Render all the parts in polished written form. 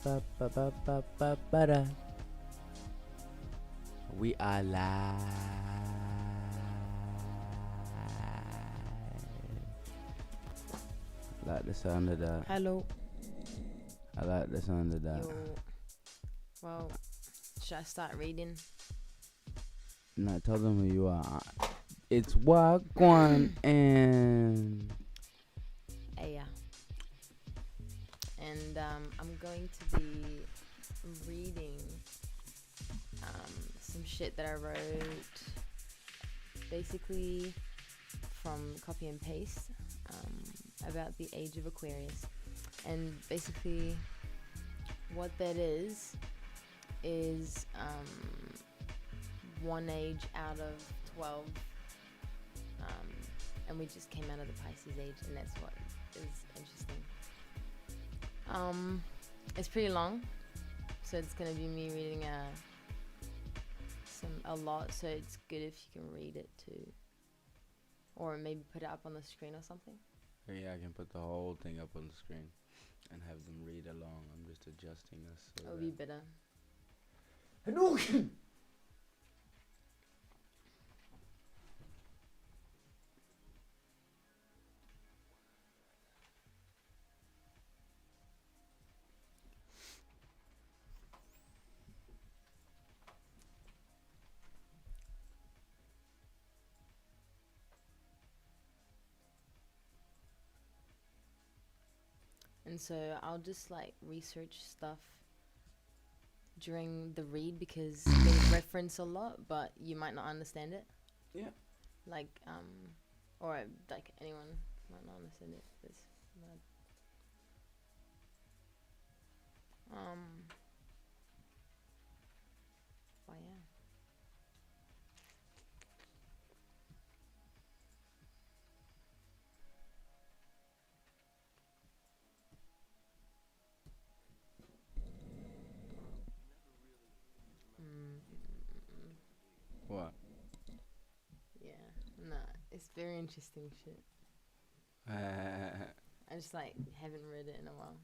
Ba, ba, ba, ba, ba, ba, da. We are live. I like the sound of that. Hello. I like the sound of that. Yo. Well, should I start reading? Now tell them who you are. It's WAGUAN and Yeah. And I'm going to be reading some shit that I wrote basically from copy and paste about the age of Aquarius. And basically what that is one age out of 12, and we just came out of the Pisces age, and that's what is interesting. It's pretty long, so it's gonna be me reading a lot, so it's good if you can read it too, or maybe put it up on the screen or something. yeah, I can put the whole thing up on the screen and have them read along. I'm just adjusting this. So It'll be better. And so I'll just like research stuff during the read because they reference a lot, but you might not understand it. Yeah. Like or like anyone might not understand it. It's but yeah. What? Yeah, nah, it's very interesting shit. I just like haven't read it in a while.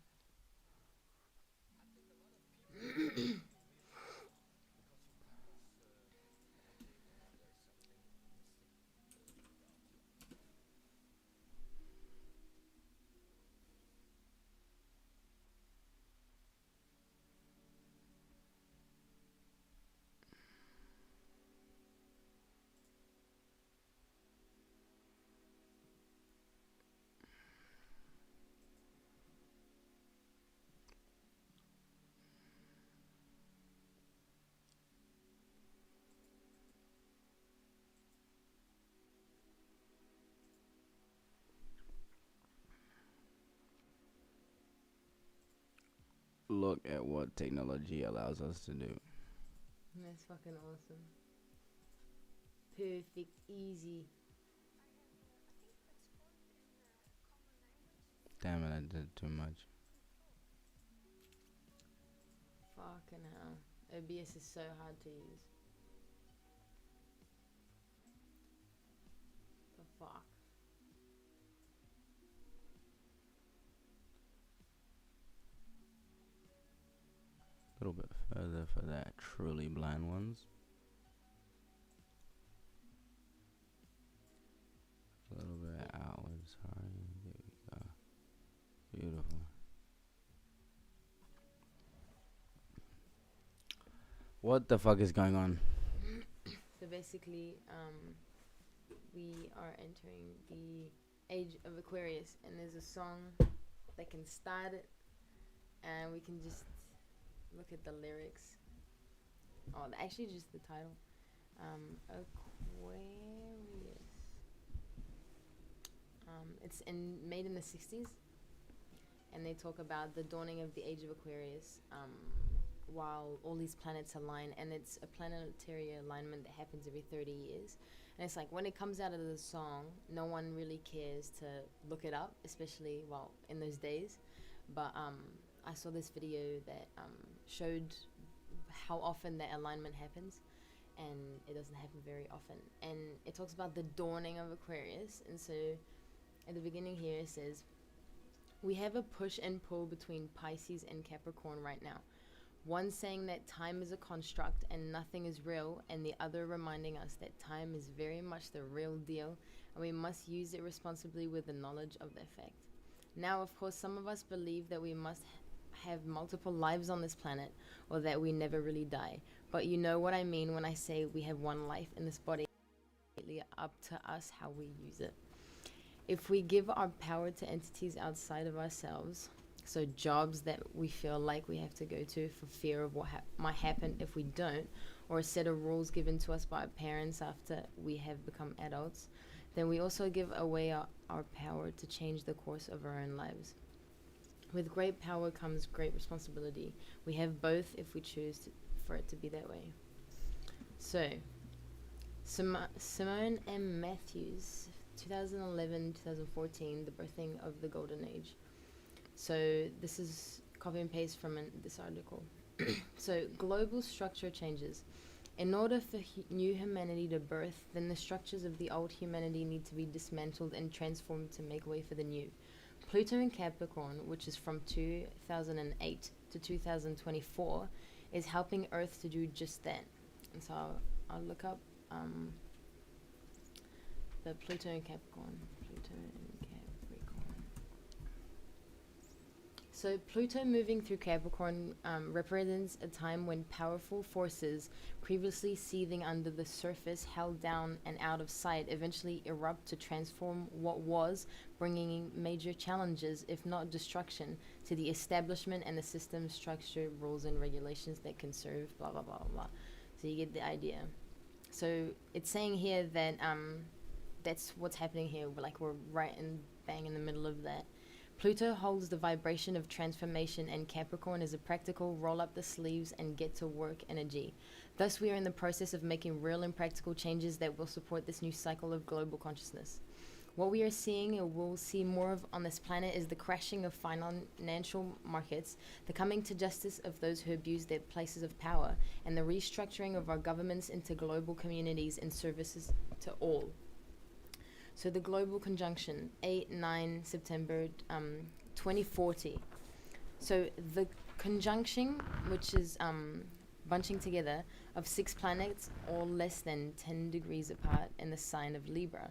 Look at what technology allows us to do. That's fucking awesome. Perfect, easy. Damn it, I did too much. Fucking hell. OBS is so hard to use. The fuck. A little bit further for that truly blind ones. A little bit outwards. Sorry. There we go. Beautiful. What the fuck is going on? So basically, we are entering the age of Aquarius, and there's a song that can start it, and we can just look at the lyrics. Oh, actually, just the title. Aquarius. It's made in the 60s, and they talk about the dawning of the age of Aquarius. While all these planets align, and it's a planetary alignment that happens every 30 years. And it's like when it comes out of the song, no one really cares to look it up, especially, well, in those days. But I saw this video that showed how often that alignment happens, and it doesn't happen very often. And it talks about the dawning of Aquarius. And so at the beginning here it says, We have a push and pull between Pisces and Capricorn right now. One saying that time is a construct and nothing is real, and the other reminding us that time is very much the real deal and we must use it responsibly with the knowledge of the effect. Now, of course, some of us believe that we must have multiple lives on this planet or that we never really die. But you know what I mean when I say we have one life in this body. It's up to us how we use it. If we give our power to entities outside of ourselves, so jobs that we feel like we have to go to for fear of what might happen if we don't, or a set of rules given to us by our parents after we have become adults, then we also give away our power to change the course of our own lives. With great power comes great responsibility. We have both if we choose for it to be that way. So, Simone M. Matthews, 2011-2014, the birthing of the Golden Age. So this is copy and paste from this article. So global structure changes. In order for new humanity to birth, then the structures of the old humanity need to be dismantled and transformed to make way for the new. Pluto in Capricorn, which is from 2008 to 2024, is helping Earth to do just that. And so I'll look up the Pluto in Capricorn. Pluto in Capricorn. So Pluto moving through Capricorn represents a time when powerful forces previously seething under the surface, held down and out of sight, eventually erupt to transform what was, bringing major challenges, if not destruction, to the establishment and the system, structure, rules, and regulations that can serve, blah, blah, blah, blah. So you get the idea. So it's saying here that that's what's happening here. We're right and bang in the middle of that. Pluto holds the vibration of transformation, and Capricorn is a practical roll up the sleeves and get to work energy. Thus, we are in the process of making real and practical changes that will support this new cycle of global consciousness. What we are seeing, or will see more of on this planet, is the crashing of financial markets, the coming to justice of those who abuse their places of power, and the restructuring of our governments into global communities and services to all. So the global conjunction, 8-9 September 2040. So the conjunction, which is bunching together of 6 planets, all less than 10 degrees apart in the sign of Libra.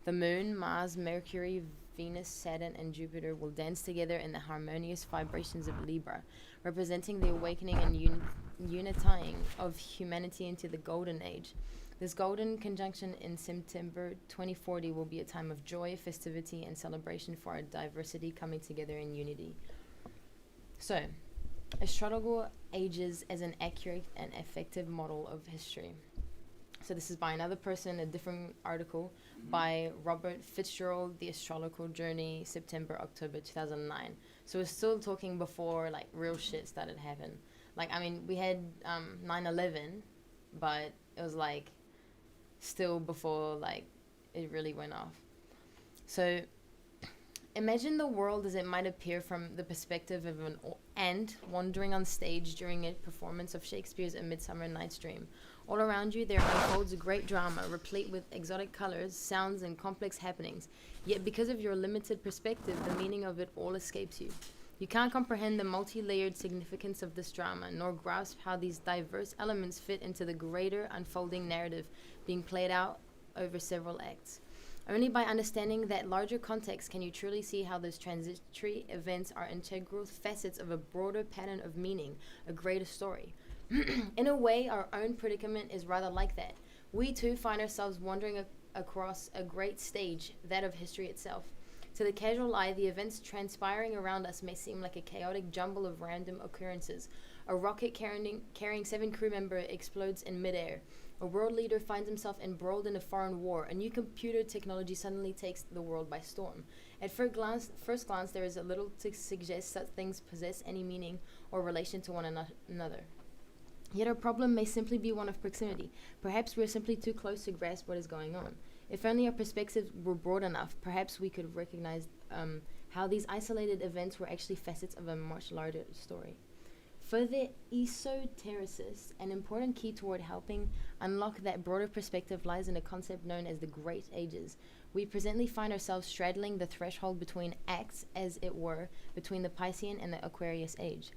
The Moon, Mars, Mercury, Venus, Saturn, and Jupiter will dance together in the harmonious vibrations of Libra, representing the awakening and unifying of humanity into the Golden Age. This golden conjunction in September 2040 will be a time of joy, festivity, and celebration for our diversity coming together in unity. So, astrological ages as an accurate and effective model of history. So this is by another person, a different article by Robert Fitzgerald, The Astrological Journey, September, October 2009. So we're still talking before real shit started happening. We had 9/11, but it was still before it really went off. So imagine the world as it might appear from the perspective of an ant wandering on stage during a performance of Shakespeare's A Midsummer Night's Dream. All around you there unfolds a great drama, replete with exotic colors, sounds, and complex happenings. Yet because of your limited perspective, the meaning of it all escapes you. You can't comprehend the multi-layered significance of this drama, nor grasp how these diverse elements fit into the greater unfolding narrative being played out over several acts. Only by understanding that larger context can you truly see how those transitory events are integral facets of a broader pattern of meaning, a greater story. In a way, our own predicament is rather like that. We too find ourselves wandering across a great stage, that of history itself. To the casual eye, the events transpiring around us may seem like a chaotic jumble of random occurrences. A rocket carrying 7 crew members explodes in midair. A world leader finds himself embroiled in a foreign war. A new computer technology suddenly takes the world by storm. At first glance, there is a little to suggest such things possess any meaning or relation to one another. Yet our problem may simply be one of proximity. Perhaps we are simply too close to grasp what is going on. If only our perspectives were broad enough, perhaps we could recognize how these isolated events were actually facets of a much larger story. For the esotericists, an important key toward helping unlock that broader perspective lies in a concept known as the Great Ages. We presently find ourselves straddling the threshold between acts, as it were, between the Piscean and the Aquarius age.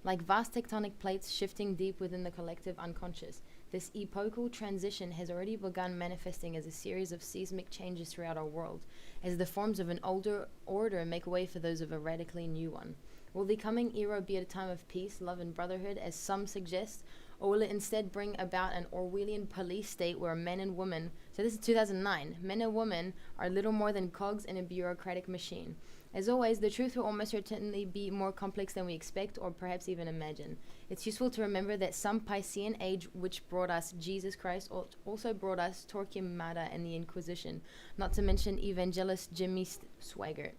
Like vast tectonic plates shifting deep within the collective unconscious, this epochal transition has already begun manifesting as a series of seismic changes throughout our world, as the forms of an older order make way for those of a radically new one. Will the coming era be a time of peace, love, and brotherhood, as some suggest, or will it instead bring about an Orwellian police state where men and women, so this is 2009, men and women are little more than cogs in a bureaucratic machine? As always, the truth will almost certainly be more complex than we expect or perhaps even imagine. It's useful to remember that some Piscean age which brought us Jesus Christ also brought us Torquemada and the Inquisition, not to mention evangelist Jimmy Swaggart.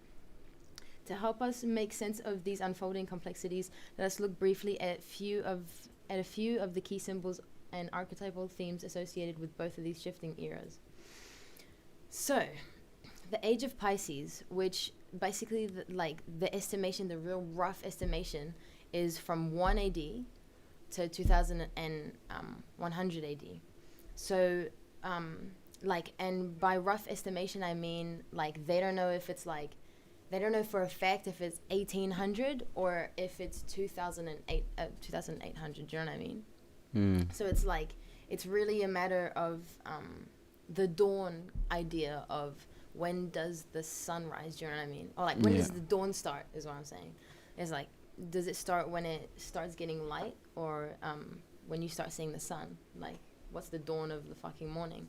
To help us make sense of these unfolding complexities, let us look briefly at a few of the key symbols and archetypal themes associated with both of these shifting eras. So, the age of Pisces, which basically the estimation, the real rough estimation, is from 1 AD to 2100 AD. So, and by rough estimation, I mean, they don't know if it's they don't know for a fact if it's 1800 or if it's 2800. Do you know what I mean? So it's really a matter of the dawn idea of when does the sun rise. Do you know what I mean? Or when does the dawn start is what I'm saying. It's does it start when it starts getting light, or when you start seeing the sun? What's the dawn of the fucking morning?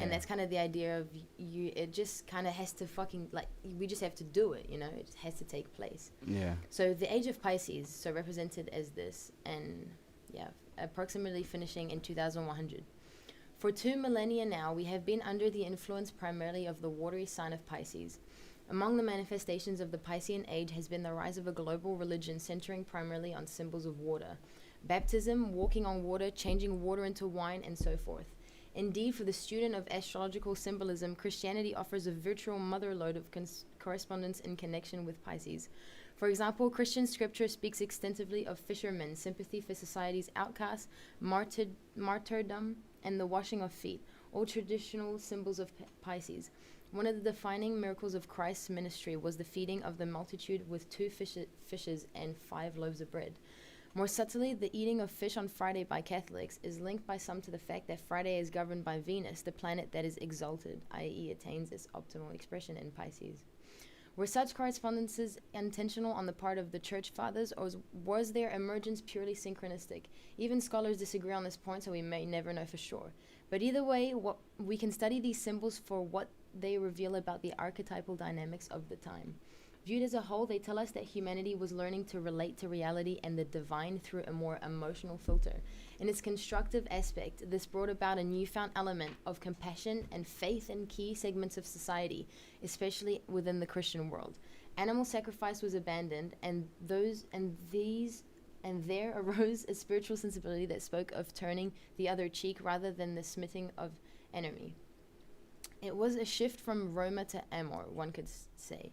And that's kind of the idea of it just kind of has to we just have to do it, it just has to take place. So the age of Pisces, so represented as this, and approximately finishing in 2100. For 2 millennia now, we have been under the influence primarily of the watery sign of Pisces. Among the manifestations of the Piscean age has been the rise of a global religion centering primarily on symbols of water. Baptism, walking on water, changing water into wine, and so forth. Indeed, for the student of astrological symbolism, Christianity offers a virtual motherlode of correspondence in connection with Pisces. For example, Christian scripture speaks extensively of fishermen, sympathy for society's outcasts, martyrdom, and the washing of feet, all traditional symbols of Pisces. One of the defining miracles of Christ's ministry was the feeding of the multitude with 2 fishes and 5 loaves of bread. More subtly, the eating of fish on Friday by Catholics is linked by some to the fact that Friday is governed by Venus, the planet that is exalted, i.e. attains its optimal expression in Pisces. Were such correspondences intentional on the part of the Church Fathers, or was their emergence purely synchronistic? Even scholars disagree on this point, so we may never know for sure. But either way, we can study these symbols for what they reveal about the archetypal dynamics of the time. Viewed as a whole, they tell us that humanity was learning to relate to reality and the divine through a more emotional filter. In its constructive aspect, this brought about a newfound element of compassion and faith in key segments of society, especially within the Christian world. Animal sacrifice was abandoned, and there arose a spiritual sensibility that spoke of turning the other cheek rather than the smithing of enemy. It was a shift from Roma to Amor, one could say.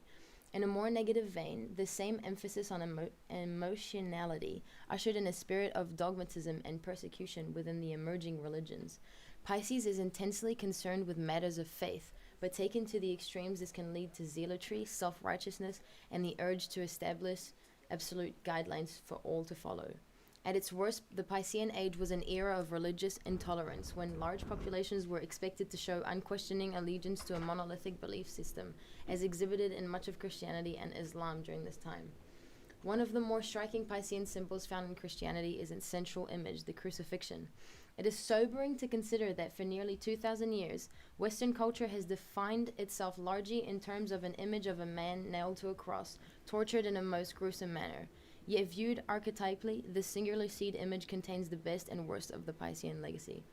In a more negative vein, the same emphasis on emotionality ushered in a spirit of dogmatism and persecution within the emerging religions. Pisces is intensely concerned with matters of faith, but taken to the extremes, this can lead to zealotry, self-righteousness, and the urge to establish absolute guidelines for all to follow. At its worst, the Piscean age was an era of religious intolerance, when large populations were expected to show unquestioning allegiance to a monolithic belief system, as exhibited in much of Christianity and Islam during this time. One of the more striking Piscean symbols found in Christianity is its central image, the crucifixion. It is sobering to consider that for nearly 2,000 years, Western culture has defined itself largely in terms of an image of a man nailed to a cross, tortured in a most gruesome manner. Yet viewed archetypally, this singular seed image contains the best and worst of the Piscean legacy.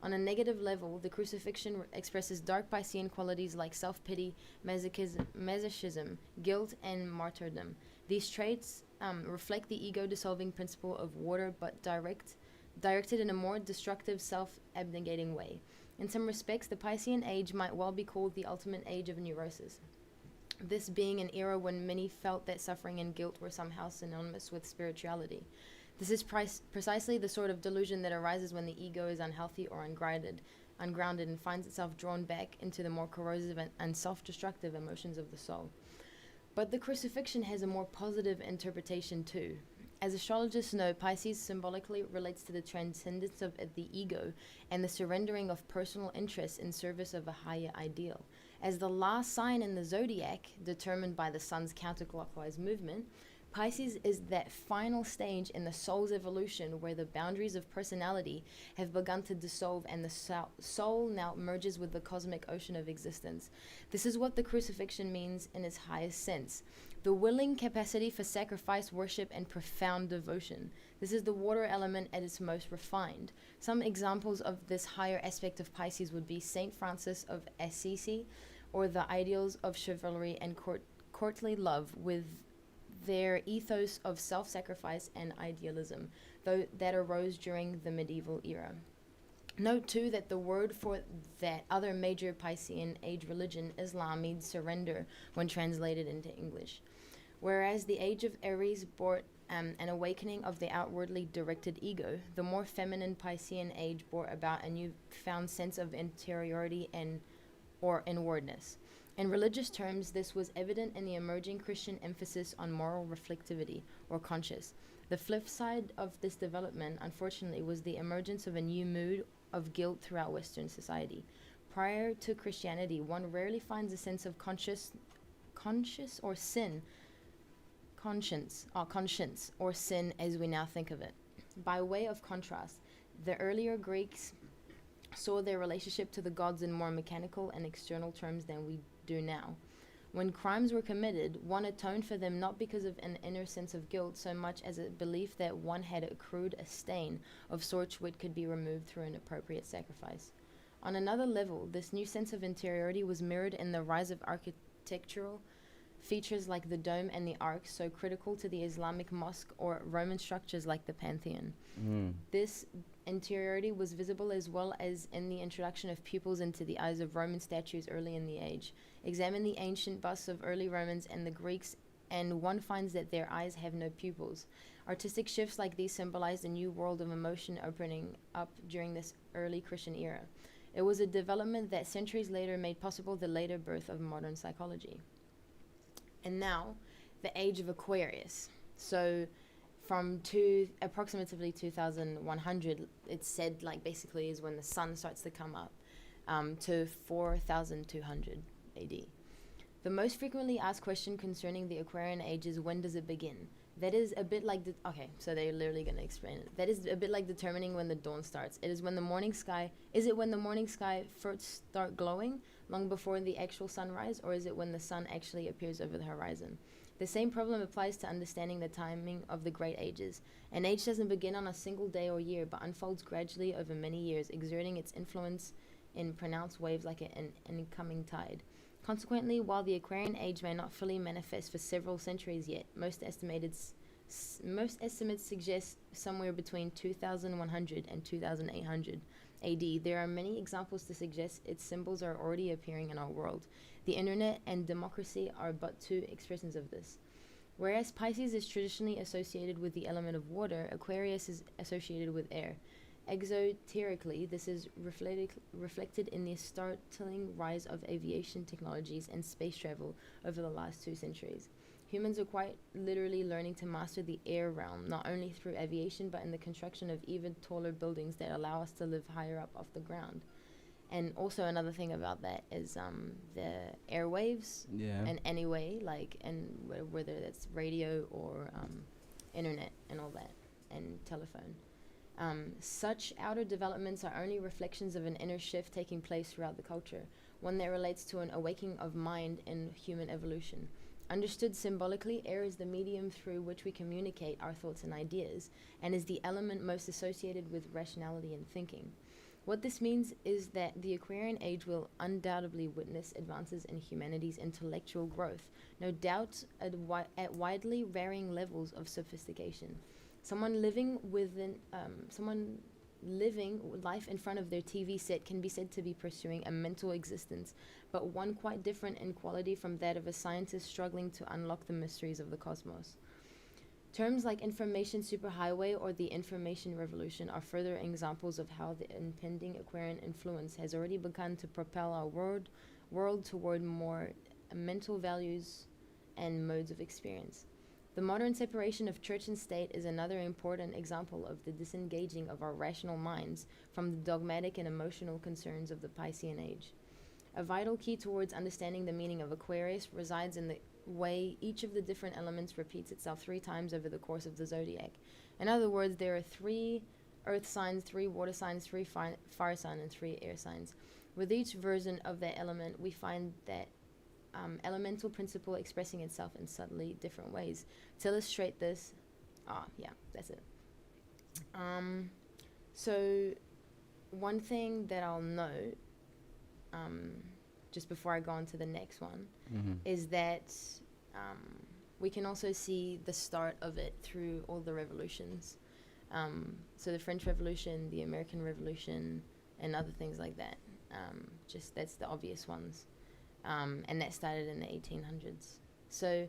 On a negative level, the crucifixion expresses dark Piscean qualities like self-pity, masochism, guilt, and martyrdom. These traits reflect the ego-dissolving principle of water, but directed in a more destructive, self-abnegating way. In some respects, the Piscean age might well be called the ultimate age of neurosis. This being an era when many felt that suffering and guilt were somehow synonymous with spirituality. This is precisely the sort of delusion that arises when the ego is unhealthy or ungrounded, and finds itself drawn back into the more corrosive and self-destructive emotions of the soul. But the crucifixion has a more positive interpretation too. As astrologists know, Pisces symbolically relates to the transcendence of the ego and the surrendering of personal interests in service of a higher ideal. As the last sign in the zodiac, determined by the sun's counterclockwise movement, Pisces is that final stage in the soul's evolution where the boundaries of personality have begun to dissolve and the soul now merges with the cosmic ocean of existence. This is what the crucifixion means in its highest sense. The willing capacity for sacrifice, worship, and profound devotion. This is the water element at its most refined. Some examples of this higher aspect of Pisces would be Saint Francis of Assisi, or the ideals of chivalry and courtly love with their ethos of self-sacrifice and idealism, though that arose during the medieval era. Note too that the word for that other major Piscean age religion, Islam, means surrender when translated into English. Whereas the age of Aries brought an awakening of the outwardly directed ego, the more feminine Piscean age brought about a newfound sense of interiority or inwardness. In religious terms, this was evident in the emerging Christian emphasis on moral reflectivity, or conscious. The flip side of this development, unfortunately, was the emergence of a new mood of guilt throughout Western society. Prior to Christianity, one rarely finds a sense of conscience or sin as we now think of it. By way of contrast, the earlier Greeks saw their relationship to the gods in more mechanical and external terms than we do now. When crimes were committed, one atoned for them not because of an inner sense of guilt so much as a belief that one had accrued a stain of sorts which could be removed through an appropriate sacrifice. On another level, this new sense of interiority was mirrored in the rise of architectural features like the dome and the ark, so critical to the Islamic mosque, or Roman structures like the Pantheon. This interiority was visible as well as in the introduction of pupils into the eyes of Roman statues early in the age. Examine the ancient busts of early Romans and the Greeks, and one finds that their eyes have no pupils. Artistic shifts like these symbolized a new world of emotion opening up during this early Christian era. It was a development that centuries later made possible the later birth of modern psychology. And now, the age of Aquarius. So, from approximately 2100, it's said like basically is when the sun starts to come up, to 4200 AD. The most frequently asked question concerning the Aquarian age is, when does it begin? That is a bit like so they're literally going to explain it. That is a bit like determining when the dawn starts. Is it when the morning sky first start glowing long before the actual sunrise, or is it when the sun actually appears over the horizon? The same problem applies to understanding the timing of the great ages. An age doesn't begin on a single day or year, but unfolds gradually over many years, exerting its influence in pronounced waves like an incoming tide. Consequently, while the Aquarian age may not fully manifest for several centuries yet, most estimates suggest somewhere between 2100 and 2800 AD. There are many examples to suggest its symbols are already appearing in our world. The internet and democracy are but two expressions of this. Whereas Pisces is traditionally associated with the element of water, Aquarius is associated with air. Exoterically, this is reflected in the startling rise of aviation technologies and space travel over the last 2 centuries. Humans are quite literally learning to master the air realm, not only through aviation, but in the construction of even taller buildings that allow us to live higher up off the ground. And also another thing about that is the airwaves, and anyway, whether that's radio or internet and all that, and telephone. Such outer developments are only reflections of an inner shift taking place throughout the culture, one that relates to an awakening of mind in human evolution. Understood symbolically, air is the medium through which we communicate our thoughts and ideas, and is the element most associated with rationality and thinking. What this means is that the Aquarian age will undoubtedly witness advances in humanity's intellectual growth, no doubt at widely varying levels of sophistication. Someone living life in front of their TV set can be said to be pursuing a mental existence, but one quite different in quality from that of a scientist struggling to unlock the mysteries of the cosmos. Terms like information superhighway or the information revolution are further examples of how the impending Aquarian influence has already begun to propel our world toward more mental values and modes of experience. The modern separation of church and state is another important example of the disengaging of our rational minds from the dogmatic and emotional concerns of the Piscean age. A vital key towards understanding the meaning of Aquarius resides in the way each of the different elements repeats itself 3 times over the course of the zodiac. In other words, there are 3 earth signs, 3 water signs, 3 fire signs, and 3 air signs. With each version of that element, we find that elemental principle expressing itself in subtly different ways. To illustrate this, that's it. So one thing that I'll note, just before I go on to the next one, is that we can also see the start of it through all the revolutions. So the French Revolution, the American Revolution, and other things like that. Just that's the obvious ones. And that started in the 1800s. So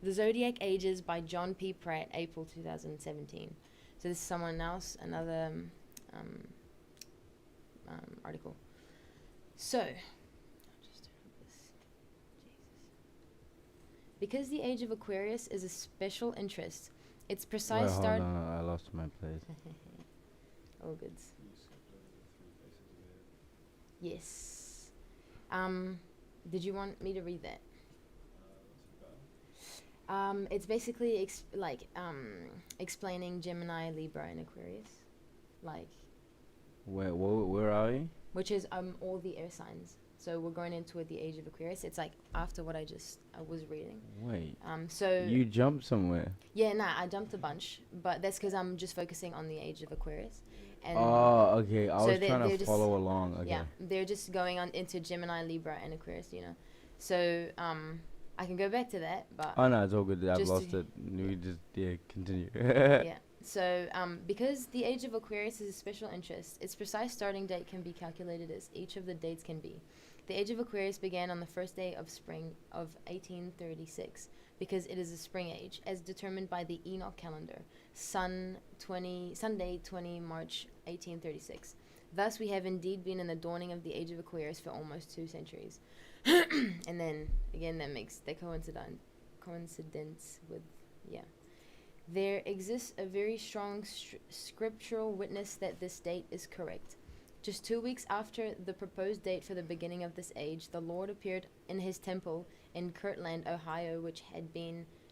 The Zodiac Ages by John P. Pratt, April 2017. So this is someone else, another article. So, because the age of Aquarius is a special interest, its precise start... Hold on, I lost my place. All goods. Yes. Did you want me to read that? It's basically explaining Gemini, Libra, and Aquarius. Like... Where are we? Which is all the air signs. So we're going into the age of Aquarius. It's like after what I was reading. Wait. So you jumped somewhere. Yeah, I jumped a bunch, but that's because I'm just focusing on the age of Aquarius. And okay. I so was trying to follow along. Okay. Yeah, they're just going on into Gemini, Libra, and Aquarius. You know, so I can go back to that, but oh no, it's all good. I've lost it. We just continue. Yeah. So, because the age of Aquarius is a special interest, its precise starting date can be calculated as each of the dates can be. The age of Aquarius began on the first day of spring of 1836, because it is a spring age, as determined by the Enoch calendar, Sunday 20 March 1836. Thus, we have indeed been in the dawning of the age of Aquarius for almost 2 centuries. And then, again, that makes the coincidence with, yeah. There exists a very strong scriptural witness that this date is correct. Just 2 weeks after the proposed date for the beginning of this age, the Lord appeared in his temple in Kirtland, Ohio, which had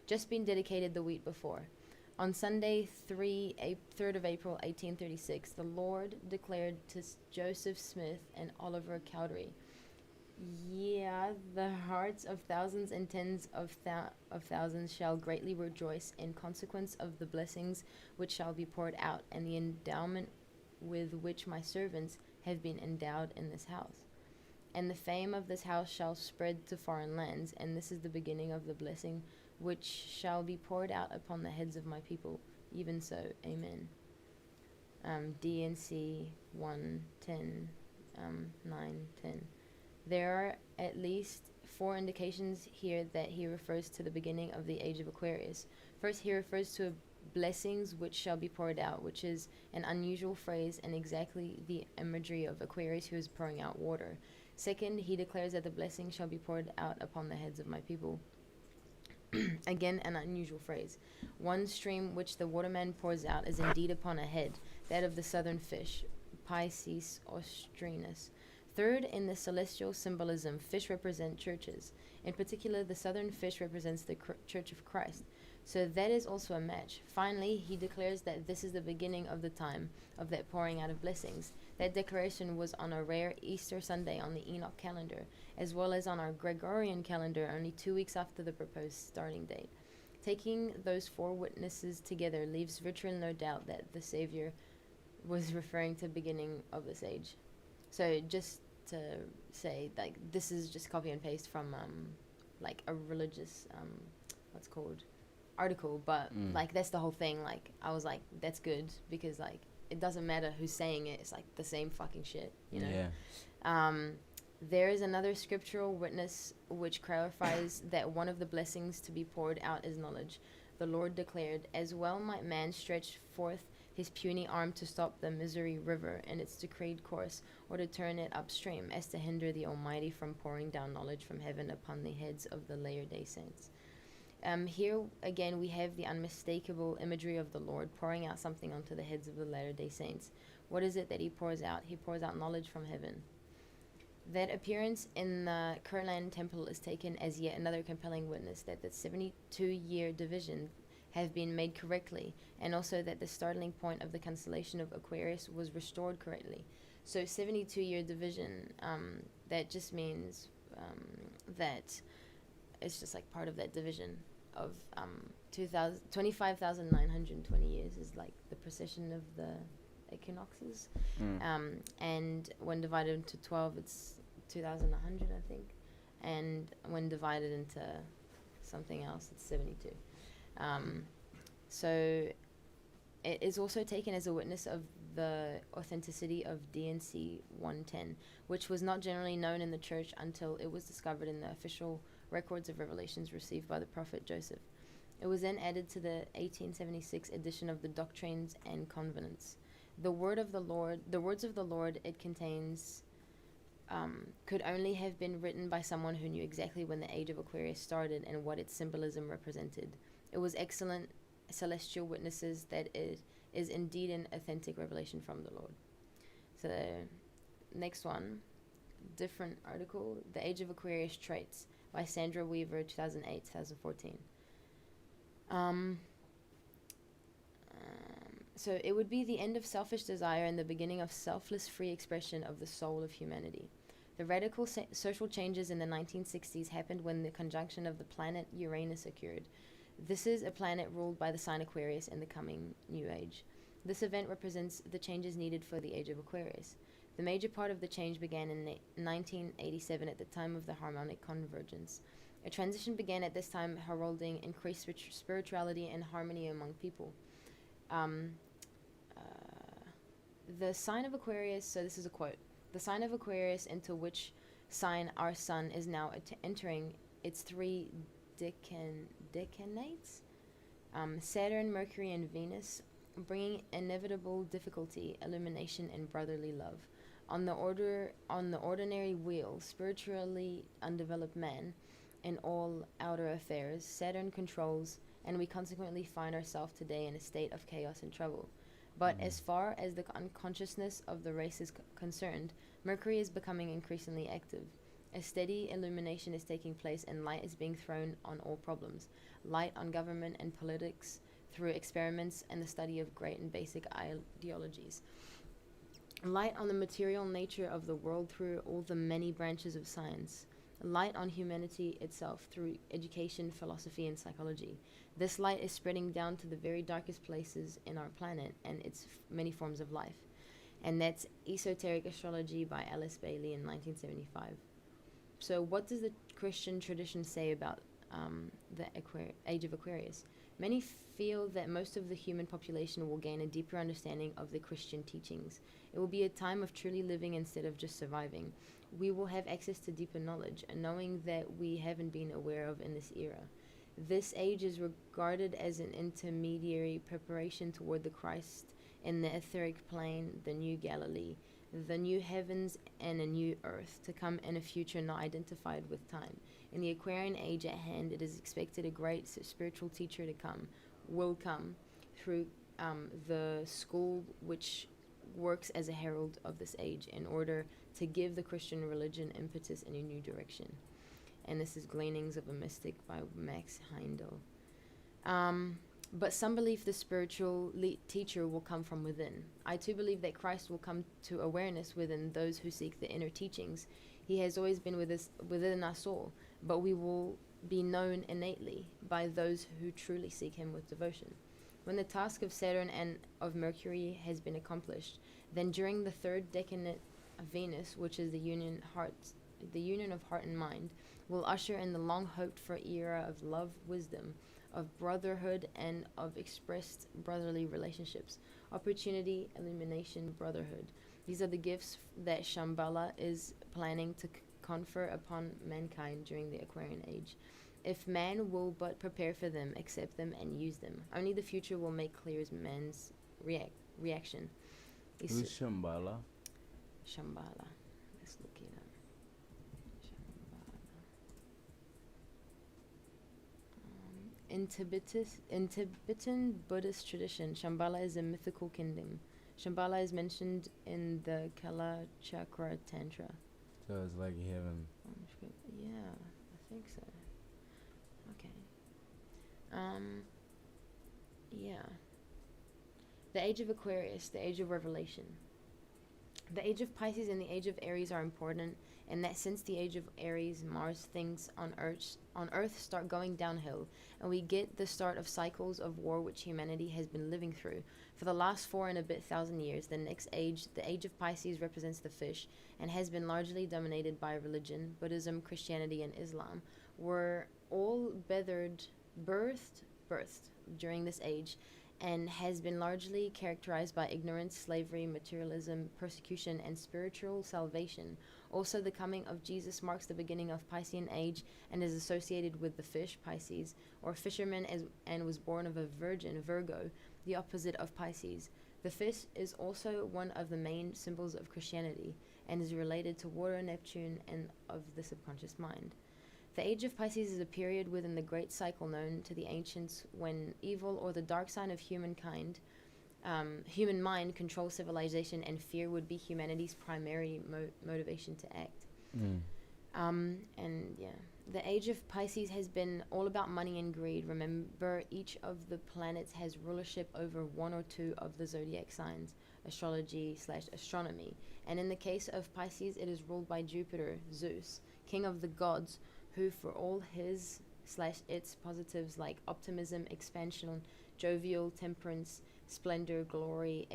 just been dedicated the week before. On Sunday, 3rd of April, 1836, the Lord declared to Joseph Smith and Oliver Cowdery, "Yeah, the hearts of thousands and tens of thousands shall greatly rejoice in consequence of the blessings which shall be poured out, and the endowment with which my servants have been endowed in this house. And the fame of this house shall spread to foreign lands, and this is the beginning of the blessing which shall be poured out upon the heads of my people. Even so, amen." DNC 1:10, 9:10. There are at least 4 indications here that he refers to the beginning of the age of Aquarius. First, he refers to blessings which shall be poured out, which is an unusual phrase and exactly the imagery of Aquarius who is pouring out water. Second, he declares that the blessing shall be poured out upon the heads of my people. Again, an unusual phrase. One stream which the waterman pours out is indeed upon a head, that of the southern fish, Pisces austrinus. Third, in the celestial symbolism, fish represent churches. In particular, the southern fish represents the Church of Christ. So that is also a match. Finally, he declares that this is the beginning of the time of that pouring out of blessings. That declaration was on a rare Easter Sunday on the Enoch calendar, as well as on our Gregorian calendar only 2 weeks after the proposed starting date. Taking those 4 witnesses together leaves virtually no doubt that the Savior was referring to the beginning of this age. So just to say, like, this is just copy and paste from like a religious article, but like that's the whole thing. Like I was like, that's good, because like it doesn't matter who's saying it, it's like the same fucking shit, you know. There is another scriptural witness which clarifies that one of the blessings to be poured out is knowledge. The Lord declared, as well might man stretch forth his puny arm to stop the Missouri River in its decreed course, or to turn it upstream, as to hinder the Almighty from pouring down knowledge from heaven upon the heads of the Latter-day Saints. Here again we have the unmistakable imagery of the Lord pouring out something onto the heads of the Latter-day Saints. What is it that he pours out? He pours out knowledge from heaven. That appearance in the Kurland Temple is taken as yet another compelling witness that the 72-year division have been made correctly, and also that the startling point of the constellation of Aquarius was restored correctly. So 72-year division, that just means that it's just like part of that division of 25,920 years is like the precession of the equinoxes. And when divided into 12, it's 2,100, I think. And when divided into something else, it's 72. So it is also taken as a witness of the authenticity of DNC 110, which was not generally known in the church until it was discovered in the official records of revelations received by the prophet Joseph. It was then added to the 1876 edition of the Doctrines and Covenants. The words of the Lord it contains could only have been written by someone who knew exactly when the age of Aquarius started and what its symbolism represented. It was excellent celestial witnesses that it is indeed an authentic revelation from the Lord. So, next one, different article, The Age of Aquarius Traits by Sandra Weaver, 2008-2014. So it would be the end of selfish desire and the beginning of selfless free expression of the soul of humanity. The radical social changes in the 1960s happened when the conjunction of the planet Uranus occurred. This is a planet ruled by the sign Aquarius in the coming new age. This event represents the changes needed for the age of Aquarius. The major part of the change began in 1987 at the time of the harmonic convergence. A transition began at this time heralding increased spirituality and harmony among people. The sign of Aquarius, so this is a quote, the sign of Aquarius into which sign our sun is now entering its three decanates, Saturn, Mercury, and Venus, bringing inevitable difficulty, illumination, and brotherly love. On the ordinary wheel, spiritually undeveloped man, in all outer affairs, Saturn controls, and we consequently find ourselves today in a state of chaos and trouble. But as far as the unconsciousness of the race is concerned, Mercury is becoming increasingly active. A steady illumination is taking place, and light is being thrown on all problems. Light on government and politics through experiments and the study of great and basic ideologies. Light on the material nature of the world through all the many branches of science. Light on humanity itself through education, philosophy, and psychology. This light is spreading down to the very darkest places in our planet and its many forms of life. And that's Esoteric Astrology by Alice Bailey in 1975. So what does the Christian tradition say about the age of Aquarius? Many feel that most of the human population will gain a deeper understanding of the Christian teachings. It will be a time of truly living instead of just surviving. We will have access to deeper knowledge, a knowing that we haven't been aware of in this era. This age is regarded as an intermediary preparation toward the Christ in the etheric plane, the new Galilee, the new heavens and a new earth to come in a future not identified with time. In the Aquarian age at hand, it is expected a great spiritual teacher will come through the school which works as a herald of this age in order to give the Christian religion impetus in a new direction. And this is Gleanings of a Mystic by Max Heindel. But some believe the spiritual teacher will come from within. I too believe that Christ will come to awareness within those who seek the inner teachings. He has always been within us all, but we will be known innately by those who truly seek him with devotion. When the task of Saturn and of Mercury has been accomplished, then during the third decanate of Venus, which is the union of heart and mind, will usher in the long-hoped-for era of love, wisdom, of brotherhood, and of expressed brotherly relationships, opportunity, illumination, brotherhood. These are the gifts that Shambhala is planning to confer upon mankind during the Aquarian age. if man will but prepare for them, accept them, and use them. Only the future will make clear as man's reaction. Who's Shambhala? Shambhala. Let's look it up. Shambhala. In Tibetan Buddhist tradition, Shambhala is a mythical kingdom. Shambhala is mentioned in the Kalachakra Tantra. So it's like heaven. Yeah, I think so. Okay. Yeah. The Age of Aquarius, the Age of Revelation. The Age of Pisces and the Age of Aries are important in that since the Age of Aries, Mars things on Earth start going downhill, and we get the start of cycles of war which humanity has been living through. For the last 4 and a bit thousand years, the next age, the Age of Pisces, represents the fish and has been largely dominated by religion. Buddhism, Christianity, and Islam were all birthed during this age, and has been largely characterized by ignorance, slavery, materialism, persecution, and spiritual salvation. Also, the coming of Jesus marks the beginning of Piscean age and is associated with the fish, Pisces, or fisherman, and was born of a virgin, Virgo, the opposite of Pisces. The fish is also one of the main symbols of Christianity and is related to water, Neptune, and of the subconscious mind. The Age of Pisces is a period within the great cycle known to the ancients when evil or the dark side of humankind, human mind, controls civilization, and fear would be humanity's primary motivation to act. And yeah, the Age of Pisces has been all about money and greed. Remember, each of the planets has rulership over 1 or 2 of the zodiac signs, astrology/astronomy. And in the case of Pisces, it is ruled by Jupiter, Zeus, king of the gods, who for all his/its positives like optimism, expansion, jovial, temperance, splendor, glory,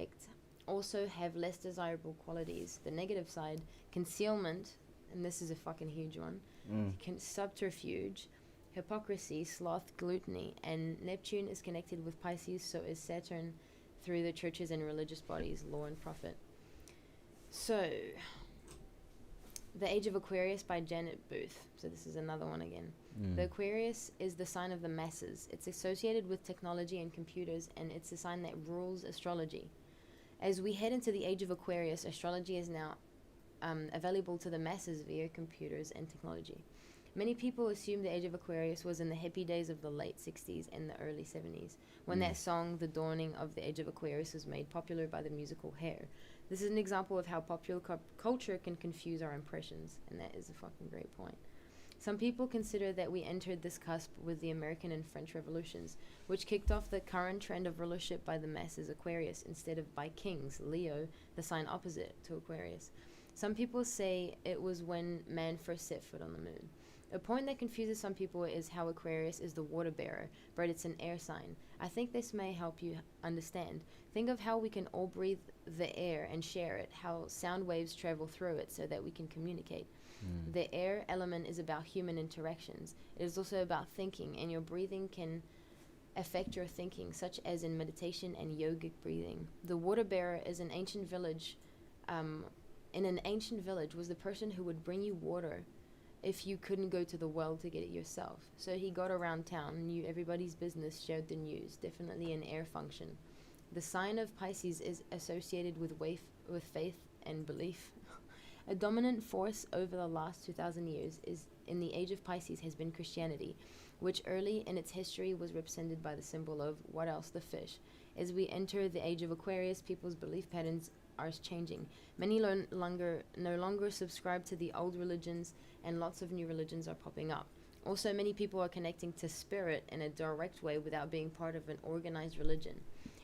also have less desirable qualities. The negative side, concealment, and this is a fucking huge one, subterfuge, hypocrisy, sloth, gluttony, and Neptune is connected with Pisces, so is Saturn through the churches and religious bodies, law and profit. So, The Age of Aquarius by Janet Booth. So this is another one again. The Aquarius is the sign of the masses. It's associated with technology and computers, and it's a sign that rules astrology. As we head into the Age of Aquarius, astrology is now available to the masses via computers and technology. Many people assume the Age of Aquarius was in the hippie days of the late 60s and the early 70s, when that song, The Dawning of the Age of Aquarius, was made popular by the musical Hair. This is an example of how popular culture can confuse our impressions, and that is a fucking great point. Some people consider that we entered this cusp with the American and French revolutions, which kicked off the current trend of rulership by the masses, Aquarius, instead of by kings, Leo, the sign opposite to Aquarius. Some people say it was when man first set foot on the moon. A point that confuses some people is how Aquarius is the water bearer, but it's an air sign. I think this may help you understand. Think of how we can all breathe the air and share it, how sound waves travel through it so that we can communicate. The air element is about human interactions. It is also about thinking, and your breathing can affect your thinking, such as in meditation and yogic breathing. The water bearer is an ancient village. In an ancient village was the person who would bring you water if you couldn't go to the well to get it yourself. So he got around town, knew everybody's business, shared the news. Definitely an air function. The sign of Pisces is associated with faith and belief. A dominant force over the last 2,000 years is in the Age of Pisces has been Christianity, which early in its history was represented by the symbol of, what else, the fish. As we enter the Age of Aquarius, people's belief patterns are changing. Many no longer subscribe to the old religions, and lots of new religions are popping up. Also, many people are connecting to spirit in a direct way without being part of an organized religion.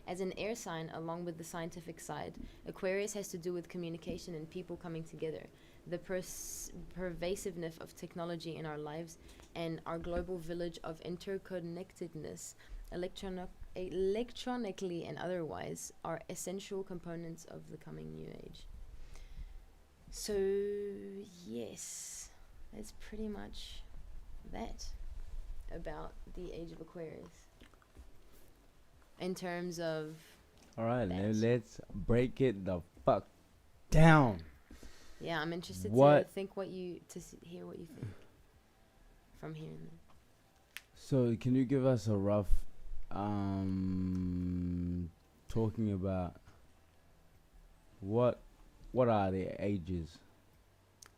As an air sign, along with the scientific side, Aquarius has to do with communication and people coming together. The pervasiveness of technology in our lives and our global village of interconnectedness, electronically and otherwise, are essential components of the coming new age. So, yes, that's pretty much that about the Age of Aquarius. In terms of... Alright, now let's break it the fuck down. Yeah, I'm interested to hear what you think from hearing that. So can you give us a rough, talking about what are the ages?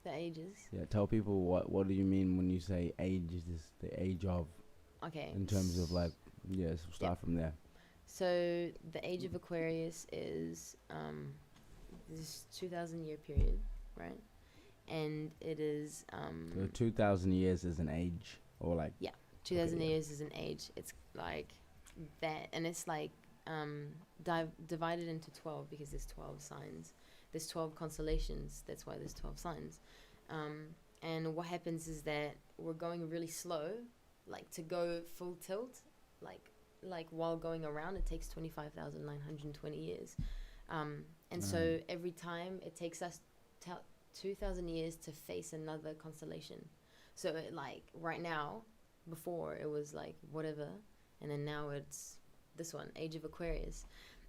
The ages. Yeah, tell people what do you mean when you say age is the age of, Okay. in terms of like, yes, we'll start from there. So the age of Aquarius is this 2,000 year period, right? And it is So 2,000 years is an age, or like 2,000 okay, yeah. years is an age. It's like that, and it's like divided into 12 because there's 12 signs. There's 12 constellations. That's why there's 12 signs. And what happens is that we're going really slow, like to go full tilt, like while going around, it takes 25,920 years. And so every time it takes us 2,000 years to face another constellation. So it, like right now, before it was like whatever, and then now it's this one, Age of Aquarius.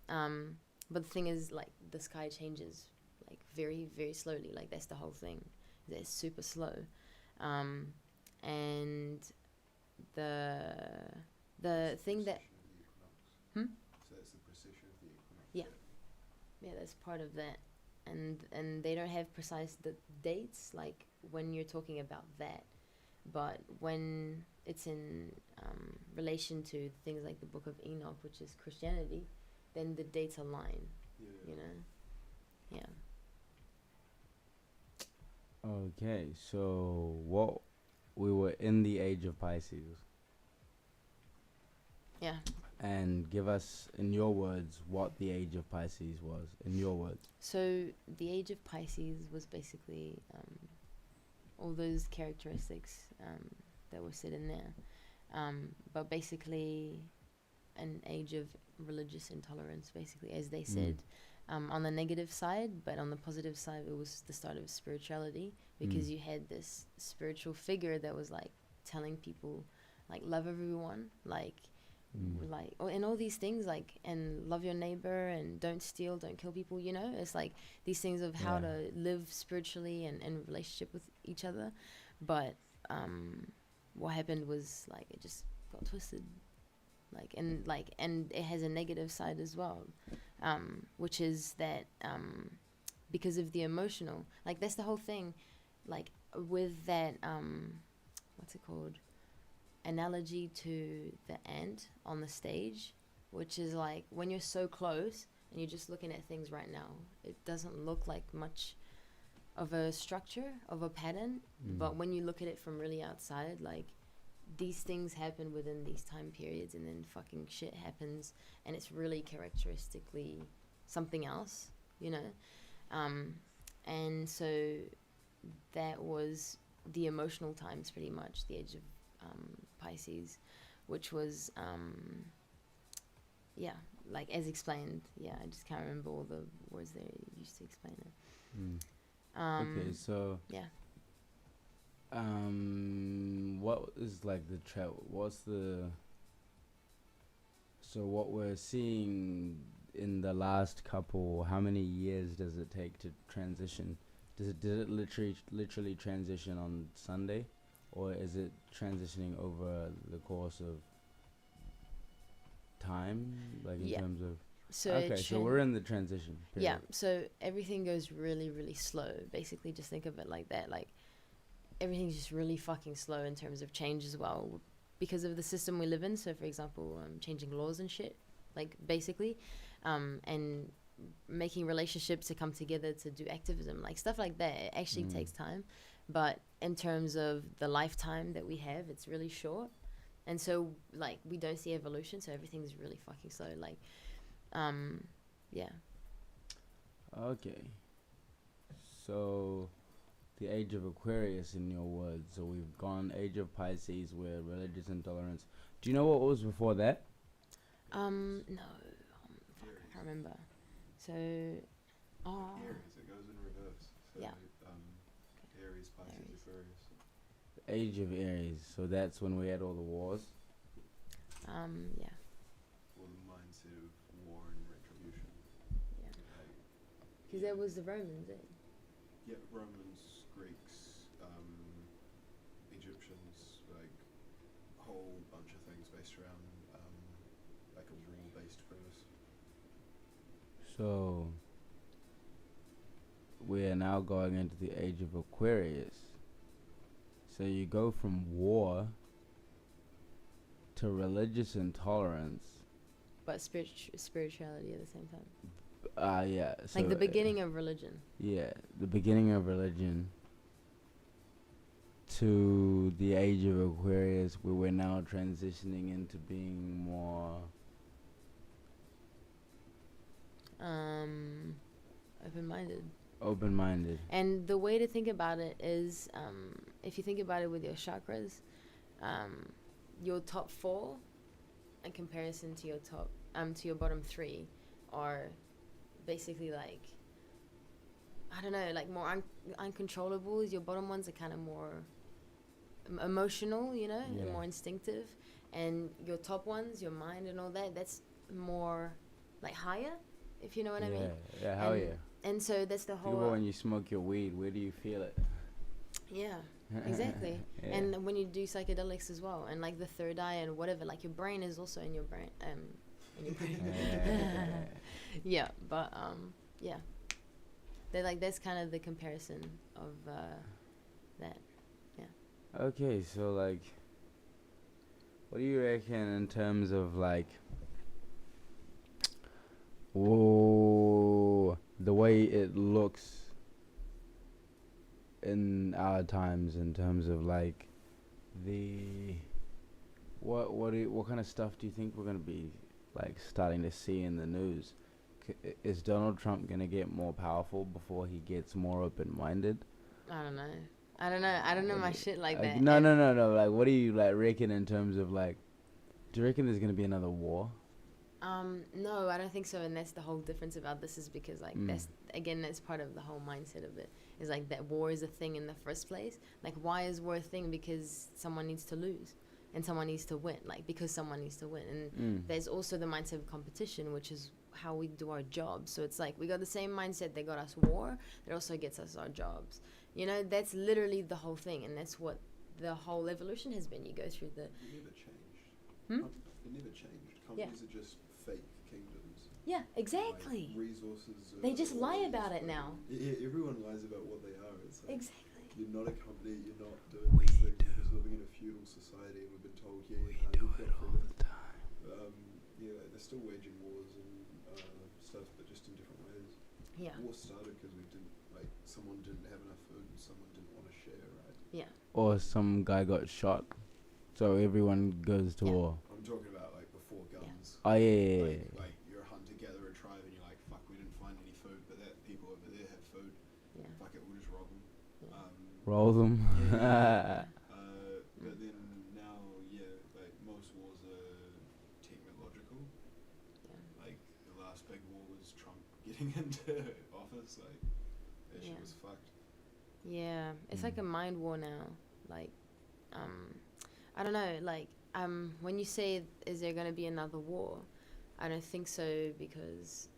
But the thing is, like, the sky changes like very, very slowly. Like, that's the whole thing. It's super slow. And the thing that So that's the precession of the equinox. yeah, that's part of that. And they don't have precise dates, like when you're talking about that, but when it's in relation to things like the Book of Enoch, which is Christianity, then the dates align. You know, yeah. Okay, so what we were in the age of Pisces, Yeah. and give us in your words what the age of Pisces was in your words. So the age of Pisces was basically all those characteristics that were said in there, but basically an age of religious intolerance, basically, as they said. On the negative side, but on the positive side, it was the start of spirituality, because you had this spiritual figure that was like telling people, like, love everyone, like and all these things, like, and love your neighbor, and don't steal, don't kill people, you know. It's like these things of how to live spiritually and in relationship with each other. But what happened was, like, it just got twisted, and it has a negative side as well, which is that because of the emotional, like, that's the whole thing, like, with that what's it called, analogy to the ant on the stage, which is like when you're so close and you're just looking at things right now, it doesn't look like much of a structure, of a pattern, but when you look at it from really outside, like, these things happen within these time periods, and then fucking shit happens, and it's really characteristically something else, you know. And so that was the emotional times, pretty much, the age of Pisces, which was like, as explained. I just can't remember all the words they used to explain it. Okay, so what is like so what we're seeing in the last couple, how many years does it take to transition? Did it literally transition on Sunday, or is it transitioning over the course of time, like in terms of? So okay, so we're in the transition period. Yeah, so everything goes really, really slow. Basically, just think of it like that. Like, everything's just really fucking slow in terms of change as well, because of the system we live in. So, for example, changing laws and shit, like, basically, and making relationships to come together to do activism, like, stuff like that. It actually takes time, but in terms of the lifetime that we have, it's really short. And so, like, we don't see evolution, so everything's really fucking slow. Like, yeah. Okay. So, the age of Aquarius, in your words. So we've gone age of Pisces, where religious intolerance. Do you know what was before that? No. Fuck, I can't remember. So, Aries, it goes in reverse. So, Yeah. Aries, Pisces, Aries. Aquarius. The age of Aries. So that's when we had all the wars. yeah. Or the mindset of war and retribution. Yeah. Like, Because that was the Romans, eh? yeah, Romans, Greeks, Egyptians, like, whole bunch of things based around like a war-based premise. So we are now going into the age of Aquarius. So you go from war to religious intolerance. But spirituality at the same time. Yeah. So Like the beginning of religion. Yeah, the beginning of religion to the age of Aquarius, where we're now transitioning into being more Open-minded. open-minded. And the way to think about it is, if you think about it with your chakras, your top 4, in comparison to your to your bottom 3, are basically like, I don't know, like more uncontrollables. Your bottom ones are kind of more emotional, you know, and more instinctive. And your top ones, your mind and all that, that's more like higher, if you know what I mean. Yeah, hell yeah. And so that's the whole. Think about when you smoke your weed, where do you feel it? Yeah, exactly. Yeah. And when you do psychedelics as well, and like the third eye and whatever, like your brain is also in your brain. In your brain. Yeah, but yeah. They're like, that's kind of the comparison of that. Yeah. Okay, so like, what do you reckon in terms of like, the way it looks in our times, in terms of like what kind of stuff do you think we're gonna be like starting to see in the news? Is Donald Trump gonna get more powerful before he gets more open-minded? I don't know my shit like that. No. Like, what do you like reckon in terms of like? Do you reckon there's gonna be another war? No, I don't think so. And that's the whole difference about this, is because like that's part of the whole mindset of it. Is like that war is a thing in the first place. Like, why is war a thing? Because someone needs to lose and someone needs to win. Like, because someone needs to win. And there's also the mindset of competition, which is how we do our jobs. So it's like we got the same mindset that got us war, that also gets us our jobs. You know, that's literally the whole thing, and that's what the whole evolution has been. You go through the. It never changed. It never changed. Companies are just fake kingdoms. Yeah, exactly. Like resources. They just lie about it now. Yeah, everyone lies about what they are. It's like, exactly. You're not a company. You're not doing these things. You're just living in a feudal society, and we've been told, We do it all the time. Yeah, they're still waging wars and stuff, but just in different ways. Yeah. War started because someone didn't have enough food and someone didn't want to share, right? Yeah. Or some guy got shot, so everyone goes to war. I'm talking about like before guns. Oh yeah. Like you're a hunter-gatherer tribe and you're like, fuck, we didn't find any food, but that people over there have food. Yeah. Fuck it, we'll just rob them. Yeah. Roll them. But then now, like most wars are technological. Yeah. Like the last big war was Trump getting into office. Like that shit was fucked. Yeah, it's like a mind war now. Like, I don't know. Like, when you say, is there going to be another war? I don't think so, because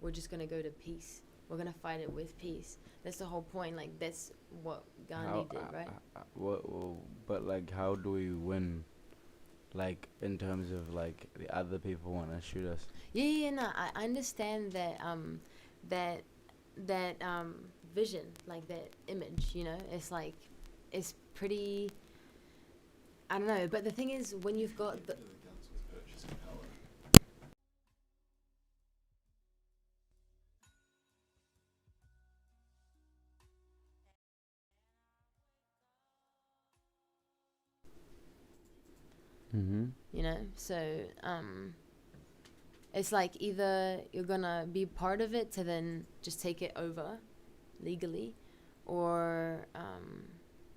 we're just going to go to peace. We're going to fight it with peace. That's the whole point. Like, that's what Gandhi did, right? But like, how do we win? Like, in terms of like the other people want to shoot us. Yeah. No, I understand that. That vision, like that image. You know, it's like, it's pretty. I don't know, but the thing is, when you've got the. Guns with purchasing power. You know, so it's like either you're gonna be part of it to then just take it over legally, or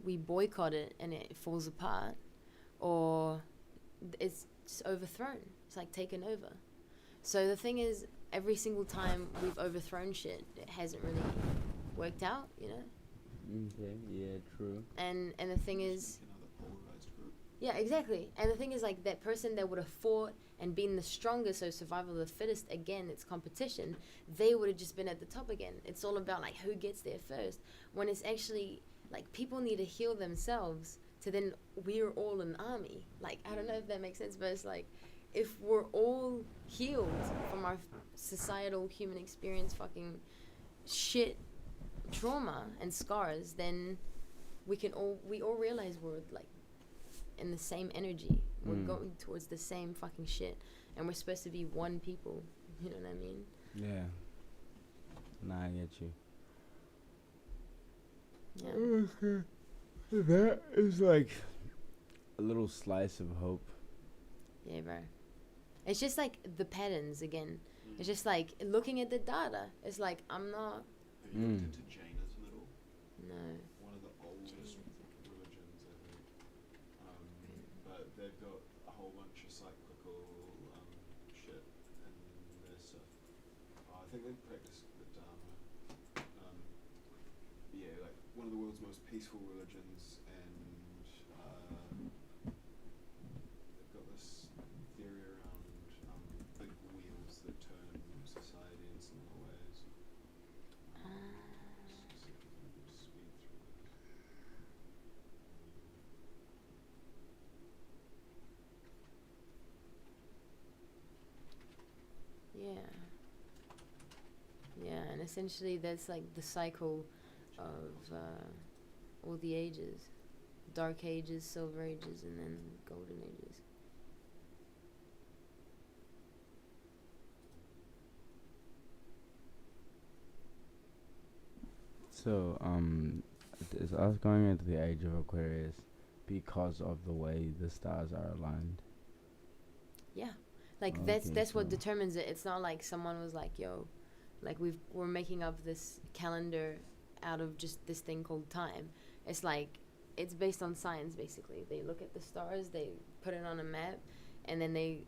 we boycott it and it falls apart, or it's just overthrown. It's like taken over. So the thing is, every single time we've overthrown shit, it hasn't really worked out, you know. Okay. Yeah. True. And the thing is. Another polarized group. Yeah, exactly. And the thing is, like, that person that would have fought and been the strongest, so survival of the fittest, again, it's competition, they would have just been at the top again. It's all about, like, who gets there first. When it's actually, like, people need to heal themselves to then we're all an army. Like, I don't know if that makes sense, but it's like, if we're all healed from our societal human experience fucking shit, trauma and scars, then we all realize we're like in the same energy. We're going towards the same fucking shit, and we're supposed to be one people. You know what I mean? Yeah. Nah, I get you. Yeah. That is like a little slice of hope. Yeah, bro. It's just like the patterns again. It's just like looking at the data. It's like, I'm not. Have you looked into Jainism at all? No. One of the oldest religions, I think. But they've got a whole bunch of cyclical shit in their stuff. I think they practice the Dharma. Yeah, like one of the world's most peaceful religions, and they've got this theory around big wheels that turn society in similar ways. Just see if I can speed through this. Yeah. Yeah, and essentially that's like the cycle of all the ages. Dark ages, silver ages, and then golden ages. So, is us going into the age of Aquarius because of the way the stars are aligned? Yeah. Like Okay, that's what so- determines it. It's not like someone was like, yo, like we're making up this calendar out of just this thing called time. It's like, it's based on science basically. They look at the stars, they put it on a map, and then they,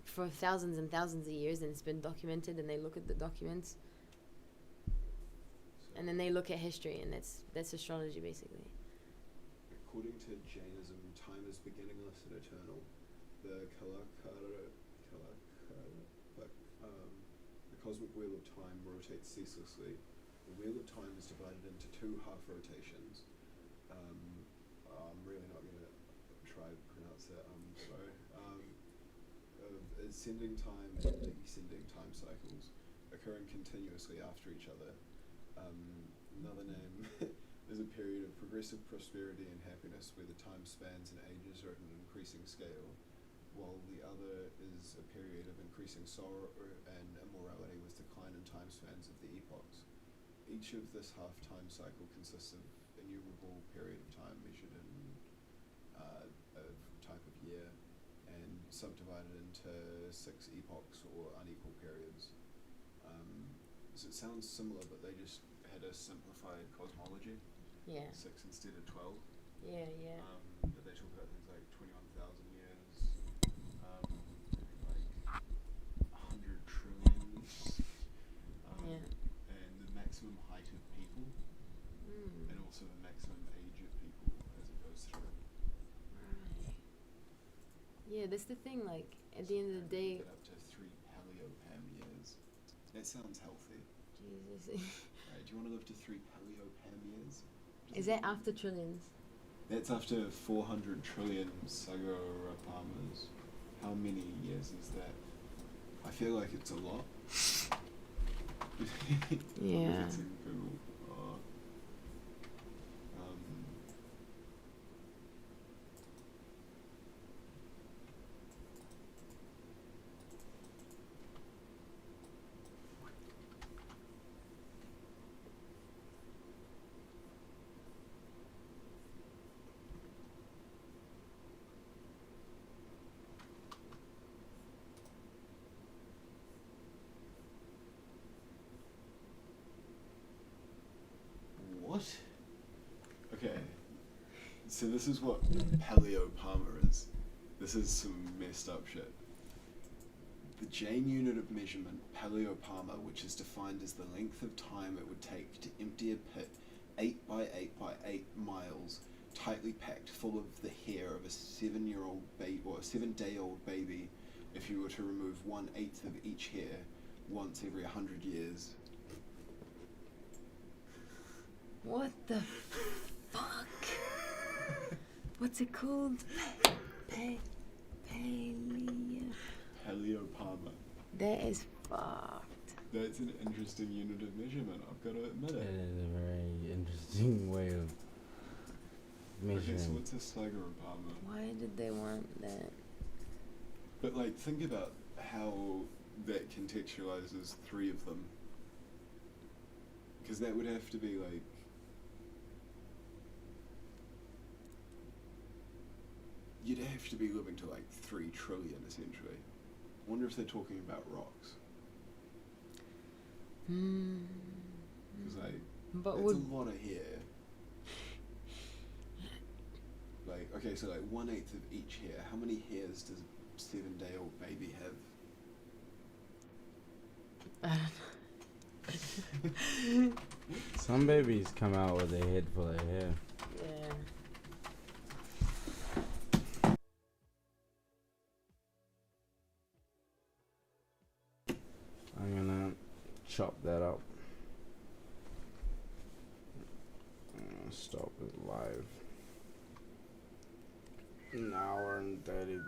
for thousands and thousands of years, and it's been documented, and they look at the documents, and then they look at history, and that's astrology basically. According to Jainism, time is beginningless and eternal. The the cosmic wheel of time rotates ceaselessly. The wheel of time is divided into two half rotations. I'm really not going to try to pronounce that. I'm sorry. Ascending time and descending time cycles occurring continuously after each other. Another name is a period of progressive prosperity and happiness where the time spans and ages are at an increasing scale, while the other is a period of increasing sorrow and immorality with decline in time spans of the epochs. Each of this half-time cycle consists of innumerable period of time measured in a type of year and subdivided into 6 epochs or unequal periods. So it sounds similar, but they just had a simplified cosmology. Yeah. 6 instead of 12. Yeah, yeah. But they talk about things like 21,000 years, like 100 trillion, Yeah. and the maximum height of people, and also the maximum age of people as it goes through. Right. Yeah, that's the thing, like, at the end of the day, Get up to 3 paleopam years. That sounds healthy. Jesus. Right, do you want to live to 3 paleopam years? Is that after trillions? That's after 400 trillion Sagarapamas. How many years is that? I feel like it's a lot. Yeah. It's in Google. What? Okay. So this is what paleopalma is. This is some messed up shit. The Jain unit of measurement, paleopalma, which is defined as the length of time it would take to empty a pit 8 by 8 by 8 miles, tightly packed full of the hair of a 7-year-old baby or a 7-day-old baby, if you were to remove 1/8 of each hair once every 100 years. What the fuck? What's it called? Paleo. Paleopalma. That is fucked. That's an interesting unit of measurement, I've got to admit It it. is a very interesting way of Okay, so measuring. what's a Slagaropalma? Why did they want that? But like, think about how that contextualizes three of them. Because that would have to be like... You'd have to be living to like 3 trillion, essentially. I wonder if they're talking about rocks. Because like, But it's would a lot of hair. Like, okay, so like 1/8 of each hair. How many hairs does a 7-day-old baby have? Some babies come out with a head full of hair. yeah. I'm gonna chop that up. Stop it live. An hour and 33.